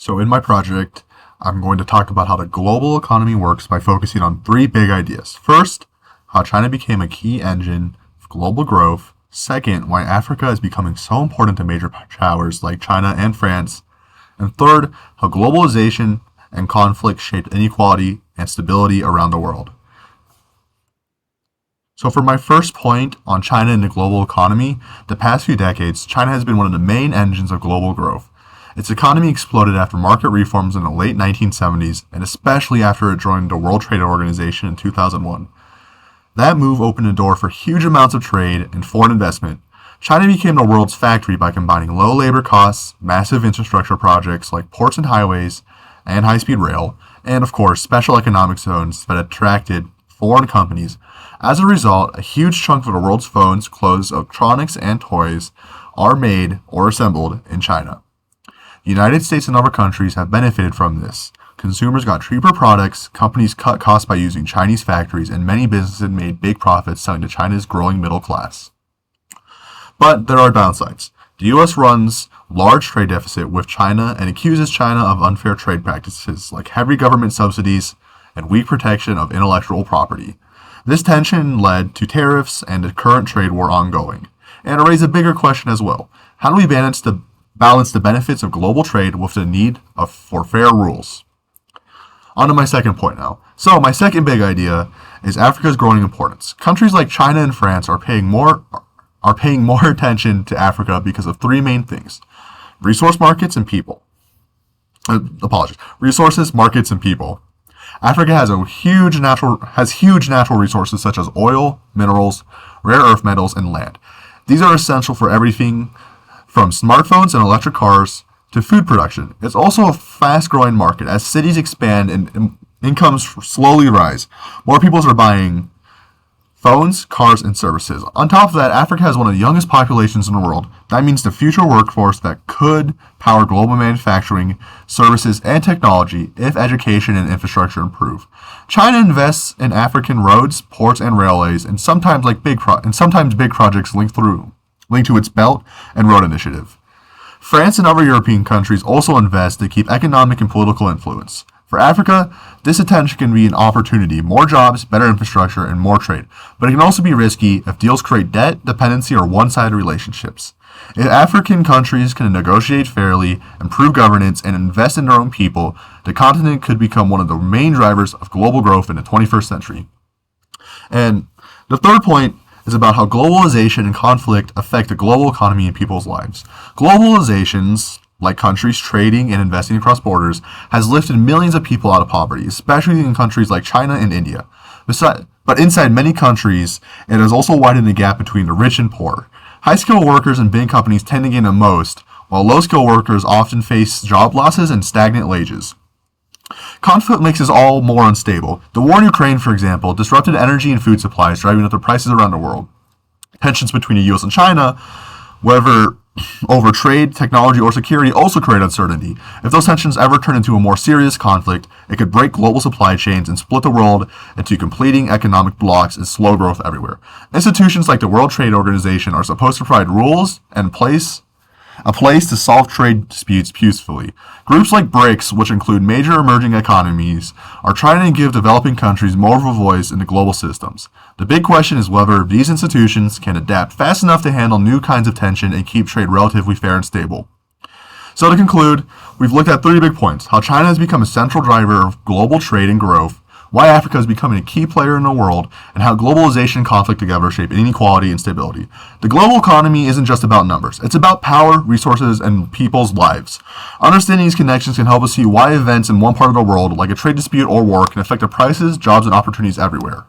So in my project, I'm going to talk about how the global economy works by focusing on three big ideas. First, how China became a key engine of global growth. Second, why Africa is becoming so important to major powers like China and France. And third, how globalization and conflict shaped inequality and stability around the world. So for my first point on China and the global economy, the past few decades, China has been one of the main engines of global growth. Its economy exploded after market reforms in the late 1970s, and especially after it joined the World Trade Organization in 2001. That move opened the door for huge amounts of trade and foreign investment. China became the world's factory by combining low labor costs, massive infrastructure projects like ports and highways, and high-speed rail, and of course, special economic zones that attracted foreign companies. As a result, a huge chunk of the world's phones, clothes, electronics, and toys are made or assembled in China. The United States and other countries have benefited from this. Consumers got cheaper products, companies cut costs by using Chinese factories, and many businesses made big profits selling to China's growing middle class. But there are downsides. The U.S. runs large trade deficit with China and accuses China of unfair trade practices like heavy government subsidies and weak protection of intellectual property. This tension led to tariffs and the current trade war ongoing. And it raised a bigger question as well. How do we balance the benefits of global trade with the need for fair rules? On to my second point now. So my second big idea is Africa's growing importance. Countries like China and France are paying more attention to Africa because of three main things: resource markets and people. Resources, markets, and people. Africa has huge natural resources such as oil, minerals, rare earth metals, and land. These are essential for everything from smartphones and electric cars to food production. It's also a fast-growing market. As cities expand and incomes slowly rise, more people are buying phones, cars, and services. On top of that, Africa has one of the youngest populations in the world. That means the future workforce that could power global manufacturing, services, and technology if education and infrastructure improve. China invests in African roads, ports, and railways, and sometimes big projects linked to its Belt and Road Initiative. France and other European countries also invest to keep economic and political influence. For Africa, this attention can be an opportunity: more jobs, better infrastructure, and more trade. But it can also be risky if deals create debt, dependency, or one-sided relationships. If African countries can negotiate fairly, improve governance, and invest in their own people, the continent could become one of the main drivers of global growth in the 21st century. And the third point is about how globalization and conflict affect the global economy and people's lives. Globalizations, like countries trading and investing across borders, has lifted millions of people out of poverty, especially in countries like China and India. But inside many countries, it has also widened the gap between the rich and poor. High-skilled workers in big companies tend to gain the most, while low-skilled workers often face job losses and stagnant wages. Conflict makes us all more unstable. The war in Ukraine, for example, disrupted energy and food supplies, driving up the prices around the world. Tensions between the U.S. and China, whether over trade, technology, or security, also create uncertainty. If those tensions ever turn into a more serious conflict, it could break global supply chains and split the world into competing economic blocks and slow growth everywhere. Institutions like the World Trade Organization are supposed to provide rules and a place to solve trade disputes peacefully. Groups like BRICS, which include major emerging economies, are trying to give developing countries more of a voice in the global systems. The big question is whether these institutions can adapt fast enough to handle new kinds of tension and keep trade relatively fair and stable. So to conclude, we've looked at three big points: how China has become a central driver of global trade and growth, why Africa is becoming a key player in the world, and how globalization and conflict together shape inequality and stability. The global economy isn't just about numbers. It's about power, resources, and people's lives. Understanding these connections can help us see why events in one part of the world, like a trade dispute or war, can affect the prices, jobs, and opportunities everywhere.